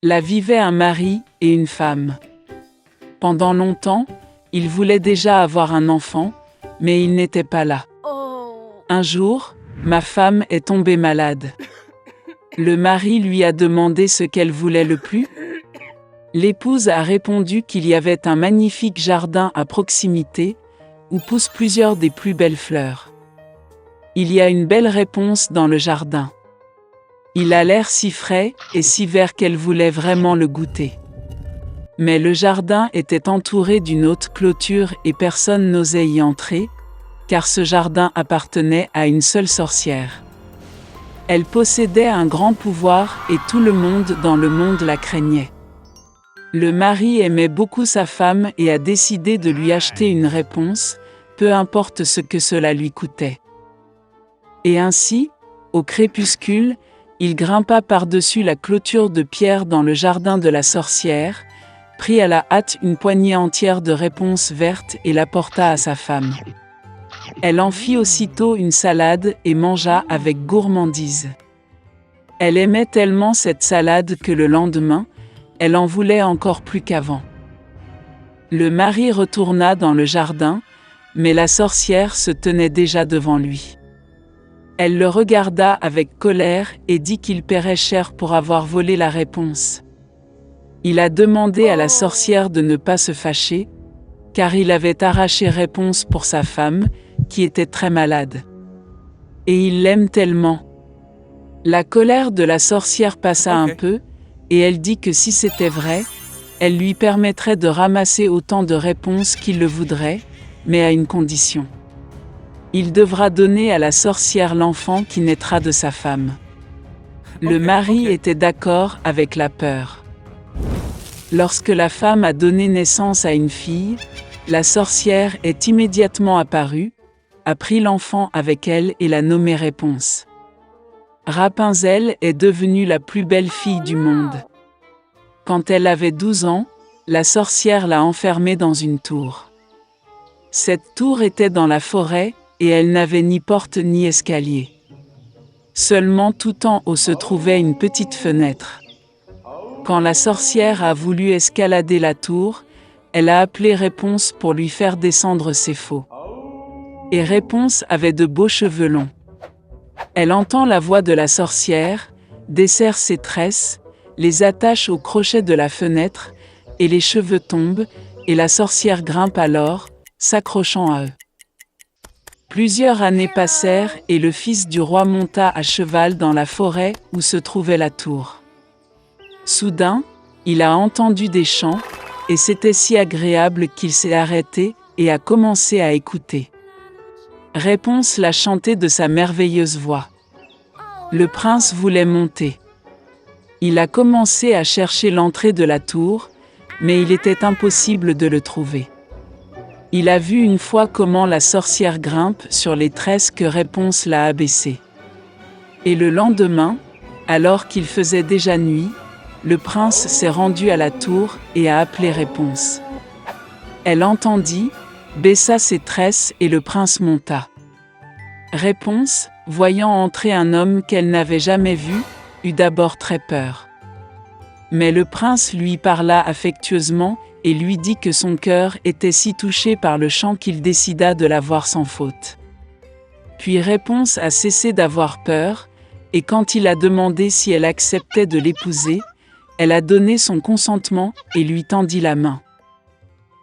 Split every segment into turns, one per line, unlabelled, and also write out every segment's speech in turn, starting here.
Là vivait un mari et une femme. Pendant longtemps, ils voulaient déjà avoir un enfant, mais il n'était pas là. Un jour, ma femme est tombée malade. Le mari lui a demandé ce qu'elle voulait le plus. L'épouse a répondu qu'il y avait un magnifique jardin à proximité, où poussent plusieurs des plus belles fleurs. Il y a une belle réponse dans le jardin. Il a l'air si frais et si vert qu'elle voulait vraiment le goûter. Mais le jardin était entouré d'une haute clôture et personne n'osait y entrer, car ce jardin appartenait à une seule sorcière. Elle possédait un grand pouvoir et tout le monde dans le monde la craignait. Le mari aimait beaucoup sa femme et a décidé de lui acheter une réponse, peu importe ce que cela lui coûtait. Et ainsi, au crépuscule, il grimpa par-dessus la clôture de pierre dans le jardin de la sorcière, prit à la hâte une poignée entière de réponses vertes et l'apporta à sa femme. Elle en fit aussitôt une salade et mangea avec gourmandise. Elle aimait tellement cette salade que le lendemain, elle en voulait encore plus qu'avant. Le mari retourna dans le jardin, mais la sorcière se tenait déjà devant lui. Elle le regarda avec colère et dit qu'il paierait cher pour avoir volé la réponse. Il a demandé à la sorcière de ne pas se fâcher, car il avait arraché réponse pour sa femme, qui était très malade. Et il l'aime tellement. La colère de la sorcière passa un peu, et elle dit que si c'était vrai, elle lui permettrait de ramasser autant de réponses qu'il le voudrait, mais à une condition. Il devra donner à la sorcière l'enfant qui naîtra de sa femme. Le mari était d'accord avec la peur. Lorsque la femme a donné naissance à une fille, la sorcière est immédiatement apparue, a pris l'enfant avec elle et l'a nommé Réponse. Rapunzel est devenue la plus belle fille du monde. Quand elle avait 12 ans, la sorcière l'a enfermée dans une tour. Cette tour était dans la forêt, et elle n'avait ni porte ni escalier. Seulement tout en haut se trouvait une petite fenêtre. Quand la sorcière a voulu escalader la tour, elle a appelé Réponse pour lui faire descendre ses faux. Et Réponse avait de beaux cheveux longs. Elle entend la voix de la sorcière, desserre ses tresses, les attache au crochet de la fenêtre, et les cheveux tombent, et la sorcière grimpe alors, s'accrochant à eux. Plusieurs années passèrent et le fils du roi monta à cheval dans la forêt où se trouvait la tour. Soudain, il a entendu des chants, et c'était si agréable qu'il s'est arrêté et a commencé à écouter. Réponse l'a chanté de sa merveilleuse voix. Le prince voulait monter. Il a commencé à chercher l'entrée de la tour, mais il était impossible de le trouver. Il a vu une fois comment la sorcière grimpe sur les tresses que Réponse l'a abaissées. Et le lendemain, alors qu'il faisait déjà nuit, le prince s'est rendu à la tour et a appelé Réponse. Elle entendit, baissa ses tresses et le prince monta. Réponse, voyant entrer un homme qu'elle n'avait jamais vu, eut d'abord très peur. Mais le prince lui parla affectueusement et lui dit que son cœur était si touché par le chant qu'il décida de la voir sans faute. Puis Réponse a cessé d'avoir peur, et quand il a demandé si elle acceptait de l'épouser, elle a donné son consentement et lui tendit la main.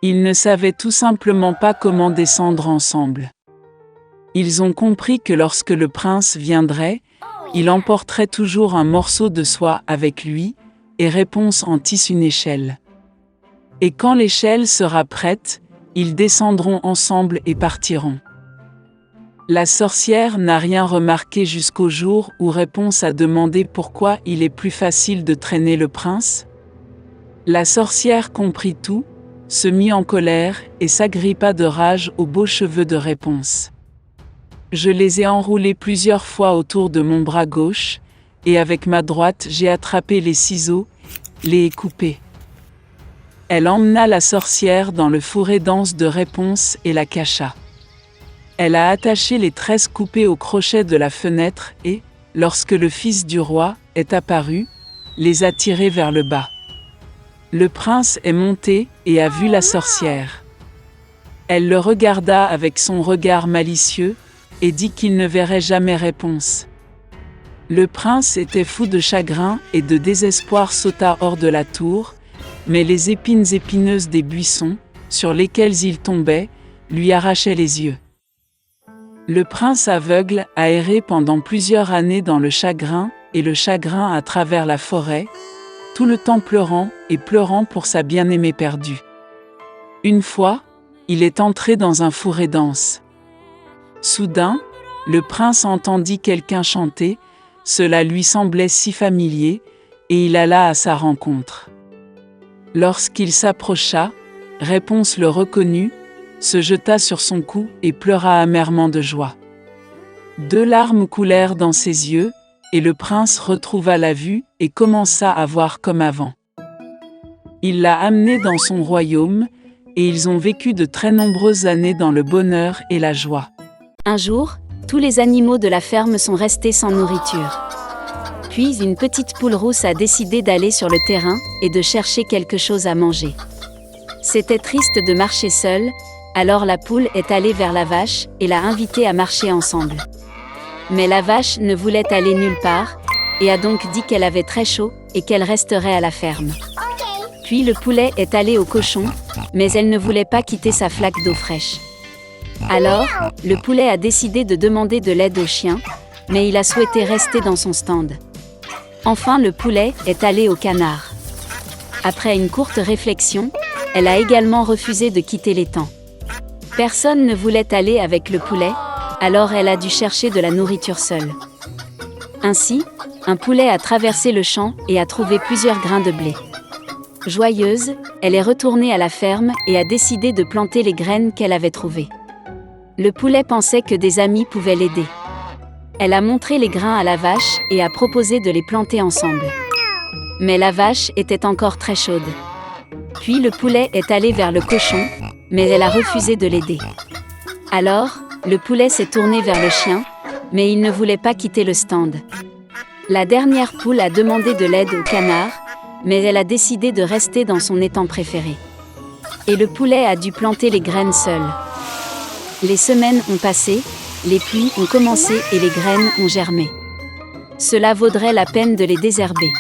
Ils ne savaient tout simplement pas comment descendre ensemble. Ils ont compris que lorsque le prince viendrait, il emporterait toujours un morceau de soie avec lui, et Réponse en tisse une échelle. Et quand l'échelle sera prête, ils descendront ensemble et partiront. La sorcière n'a rien remarqué jusqu'au jour où Réponse a demandé pourquoi il est plus facile de traîner le prince. La sorcière comprit tout, se mit en colère et s'agrippa de rage aux beaux cheveux de Réponse. Je les ai enroulés plusieurs fois autour de mon bras gauche, et avec ma droite j'ai attrapé les ciseaux, les ai coupés. Elle emmena la sorcière dans le fourré dense de Réponse et la cacha. Elle a attaché les tresses coupées au crochet de la fenêtre et, lorsque le fils du roi est apparu, les a tirés vers le bas. Le prince est monté et a vu la sorcière. Elle le regarda avec son regard malicieux et dit qu'il ne verrait jamais réponse. Le prince était fou de chagrin et de désespoir, sauta hors de la tour, mais les épines épineuses des buissons, sur lesquels il tombait, lui arrachaient les yeux. Le prince aveugle a erré pendant plusieurs années dans le chagrin et le chagrin à travers la forêt, tout le temps pleurant et pleurant pour sa bien-aimée perdue. Une fois, il est entré dans un fourré dense. Soudain, le prince entendit quelqu'un chanter, cela lui semblait si familier, et il alla à sa rencontre. Lorsqu'il s'approcha, Réponse le reconnut, se jeta sur son cou et pleura amèrement de joie. 2 larmes coulèrent dans ses yeux, et le prince retrouva la vue et commença à voir comme avant. Il l'a amené dans son royaume, et ils ont vécu de très nombreuses années dans le bonheur et la joie.
Un jour, tous les animaux de la ferme sont restés sans nourriture. Puis une petite poule rousse a décidé d'aller sur le terrain et de chercher quelque chose à manger. C'était triste de marcher seule, alors la poule est allée vers la vache et l'a invitée à marcher ensemble. Mais la vache ne voulait aller nulle part, et a donc dit qu'elle avait très chaud et qu'elle resterait à la ferme. Puis le poulet est allé au cochon, mais elle ne voulait pas quitter sa flaque d'eau fraîche. Alors, le poulet a décidé de demander de l'aide au chien, mais il a souhaité rester dans son stand. Enfin, le poulet est allé au canard. Après une courte réflexion, elle a également refusé de quitter l'étang. Personne ne voulait aller avec le poulet, alors elle a dû chercher de la nourriture seule. Ainsi, un poulet a traversé le champ et a trouvé plusieurs grains de blé. Joyeuse, elle est retournée à la ferme et a décidé de planter les graines qu'elle avait trouvées. Le poulet pensait que des amis pouvaient l'aider. Elle a montré les grains à la vache et a proposé de les planter ensemble. Mais la vache était encore très chaude. Puis le poulet est allé vers le cochon, mais elle a refusé de l'aider. Alors, le poulet s'est tourné vers le chien, mais il ne voulait pas quitter le stand. La dernière poule a demandé de l'aide au canard, mais elle a décidé de rester dans son étang préféré. Et le poulet a dû planter les graines seul. Les semaines ont passé, les pluies ont commencé et les graines ont germé. Cela vaudrait la peine de les désherber.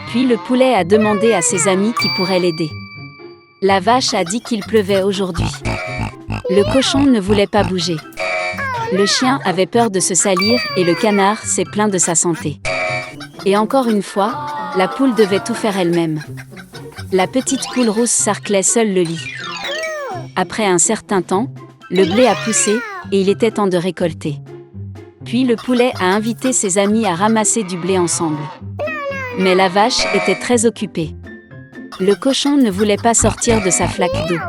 Puis le poulet a demandé à ses amis qui pourraient l'aider. La vache a dit qu'il pleuvait aujourd'hui. Le cochon ne voulait pas bouger. Le chien avait peur de se salir et le canard s'est plaint de sa santé. Et encore une fois, la poule devait tout faire elle-même. La petite poule rousse sarclait seule le lit. Après un certain temps, le blé a poussé et il était temps de récolter. Puis le poulet a invité ses amis à ramasser du blé ensemble. Mais la vache était très occupée. Le cochon ne voulait pas sortir de sa flaque d'eau.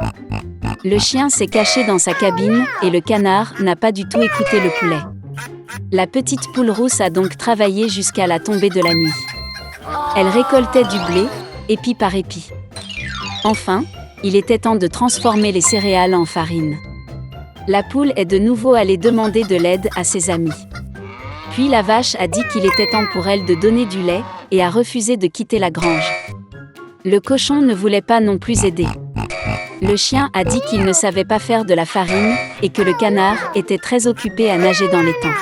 Le chien s'est caché dans sa cabine et le canard n'a pas du tout écouté le poulet. La petite poule rousse a donc travaillé jusqu'à la tombée de la nuit. Elle récoltait du blé, épi par épi. Enfin, il était temps de transformer les céréales en farine. La poule est de nouveau allée demander de l'aide à ses amis. Puis la vache a dit qu'il était temps pour elle de donner du lait et a refusé de quitter la grange. Le cochon ne voulait pas non plus aider. Le chien a dit qu'il ne savait pas faire de la farine et que le canard était très occupé à nager dans l'étang.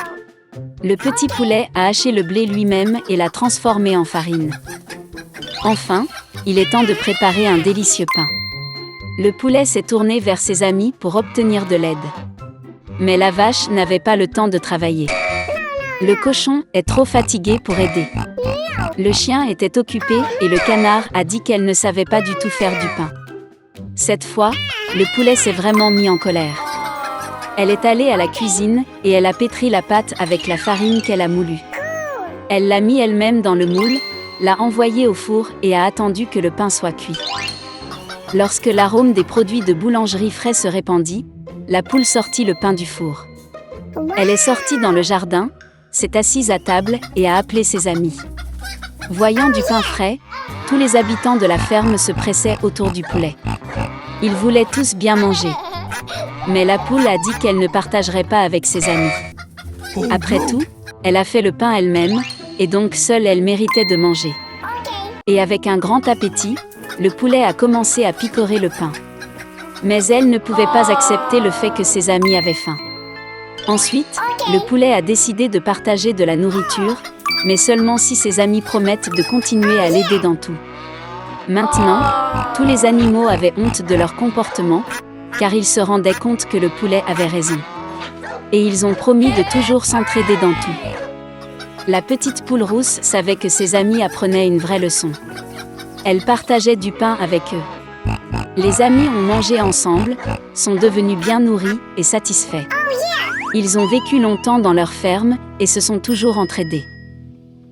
Le petit poulet a haché le blé lui-même et l'a transformé en farine. Enfin, il est temps de préparer un délicieux pain. Le poulet s'est tourné vers ses amis pour obtenir de l'aide. Mais la vache n'avait pas le temps de travailler. Le cochon est trop fatigué pour aider. Le chien était occupé et le canard a dit qu'elle ne savait pas du tout faire du pain. Cette fois, le poulet s'est vraiment mis en colère. Elle est allée à la cuisine et elle a pétri la pâte avec la farine qu'elle a moulue. Elle l'a mis elle-même dans le moule, l'a envoyé au four et a attendu que le pain soit cuit. Lorsque l'arôme des produits de boulangerie frais se répandit, la poule sortit le pain du four. Elle est sortie dans le jardin, s'est assise à table et a appelé ses amis. Voyant du pain frais, tous les habitants de la ferme se pressaient autour du poulet. Ils voulaient tous bien manger. Mais la poule a dit qu'elle ne partagerait pas avec ses amis. Après tout, elle a fait le pain elle-même, et donc seule elle méritait de manger. Et avec un grand appétit, le poulet a commencé à picorer le pain. Mais elle ne pouvait pas accepter le fait que ses amis avaient faim. Ensuite, le poulet a décidé de partager de la nourriture, mais seulement si ses amis promettent de continuer à l'aider dans tout. Maintenant, tous les animaux avaient honte de leur comportement, car ils se rendaient compte que le poulet avait raison. Et ils ont promis de toujours s'entraider dans tout. La petite poule rousse savait que ses amis apprenaient une vraie leçon. Elle partageait du pain avec eux. Les amis ont mangé ensemble, sont devenus bien nourris et satisfaits. Ils ont vécu longtemps dans leur ferme et se sont toujours entraidés.